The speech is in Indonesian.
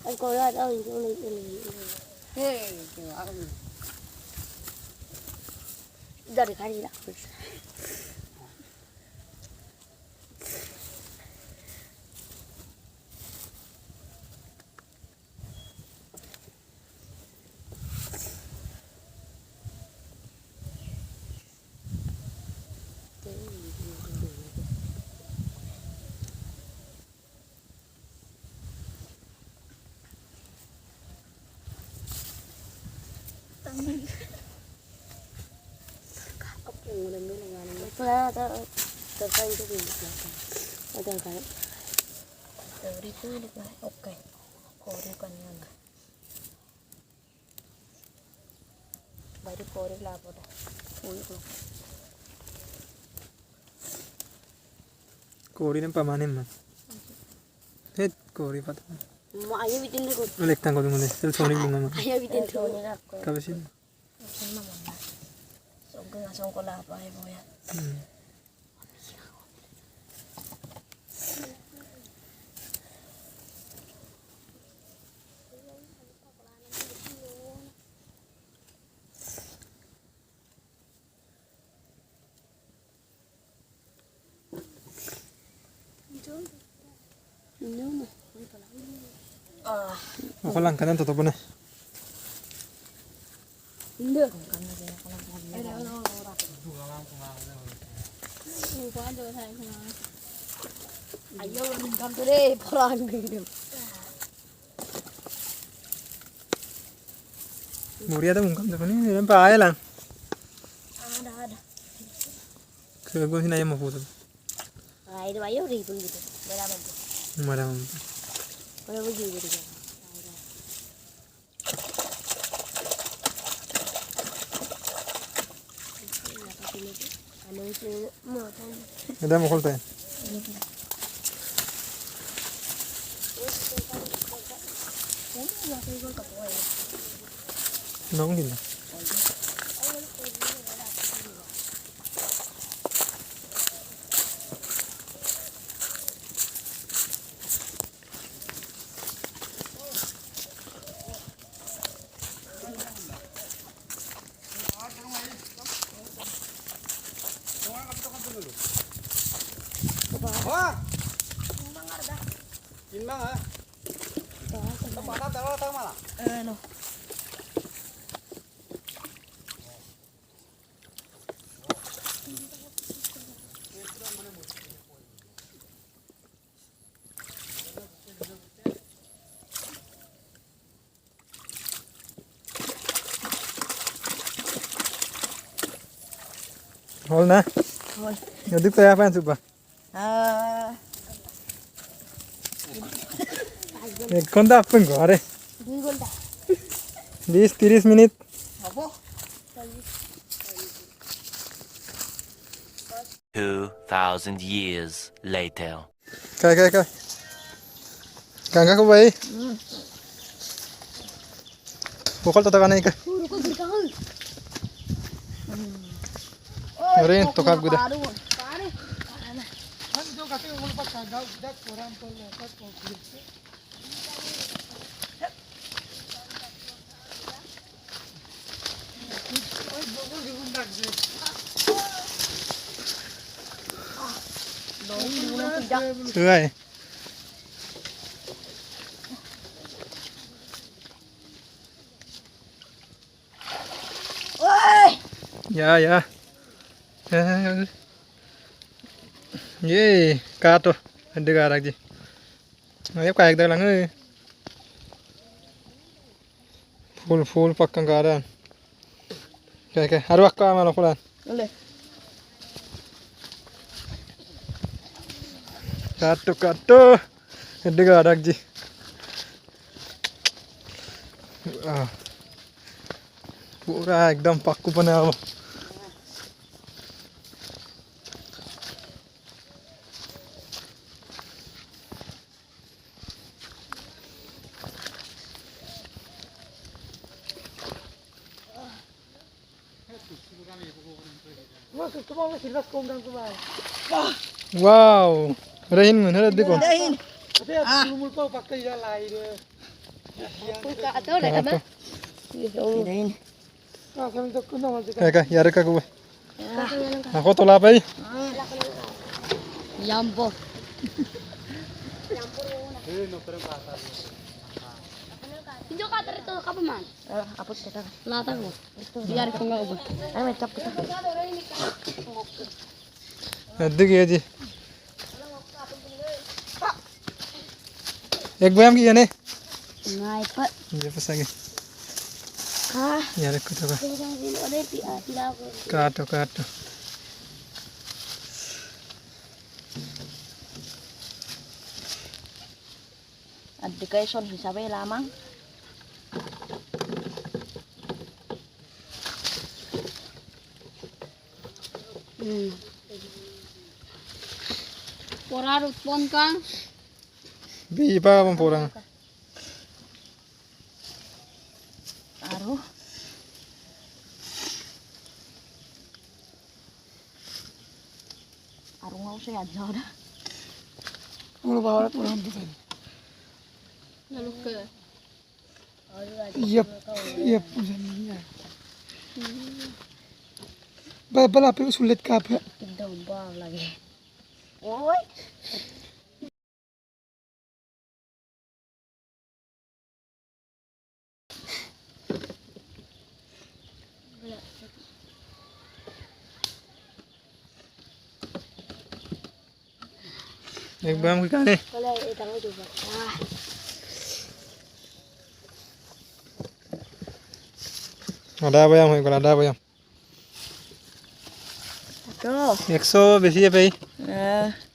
Anh coi ra đâu thì cũng Hei, aku. dari kali lah. Terkait itu ada kan? Dari itu oke. Kori kan yang baru kori lah pada. Kori ni pamane mah. Het kori pata. Mak ayah bikin dulu. Lek tangkau tu mana? Sel soni bunga mah. Ayah bikin dulu. Kau sih? Sama mana? Songkeng songkol apa ya boya? Ako lang kanan totoo na. Hindi. Ayaw ng kanto parang ganyan. Muri ada mungkin tapi ni nampak ayah lang. Ada. Kau sini ayah mau foto. Ay, itu ayaw rin gitu. Malaman ko. Malam. Wala mo gitu gitu. Ano itu mo tan. Ada mau kau tanya. Nong gila. Wah, Inmang ah. Tahu malah. Ano? Hol na. Hol. Yadik tayo apa yang suka? Konda apa enggak are? 2 घंटा. 20-30 menit. Apa? 2,000 years later. Kai. Gangga ko ba eh? Pukul tatakan na ika. Ruko berkahul. Ore tokak guda. Suai. Ya. Ye, kato. Ada garak ji. Ayap kayak dah lang eh. Full pakkan garan. Kayak. Haru aku amal akulan. Boleh. Kato. Ada garak ji. Pura एकदम पक्कू पण आहे Wow, rahin mun hara dekho. Rahin. Lumul pa pakka ila lai de. Atau lah apa? Ini. Kaya yari ka kuwe. Ako tola pa eh. Yambo. Hinjo ka dito ka pa man. Apa sih kita? Lata ko. Biar ko nga ubo. Ayo macam kita. Adde gaya ji. एक बयाम की यानी Ngai pak. ये फंसा गई Ah. यार कुछ होगा Ada pila ko. काटो काटो Ada kayak son hisabe lamang. Porar utpon ka. भी पा हम पूरा Aru. Aru ngau saya aja dah. उन बाहर पूरा हम बताएं Lalu ke. ये पूजा नहीं है बला पे सुलत का पे Tidak bang lagi. Oi. एक बयाम की कहानी Kalau itang itu ba. आधा बयाम है आधा बयाम Tuh. 100 बेसी है भाई Nah.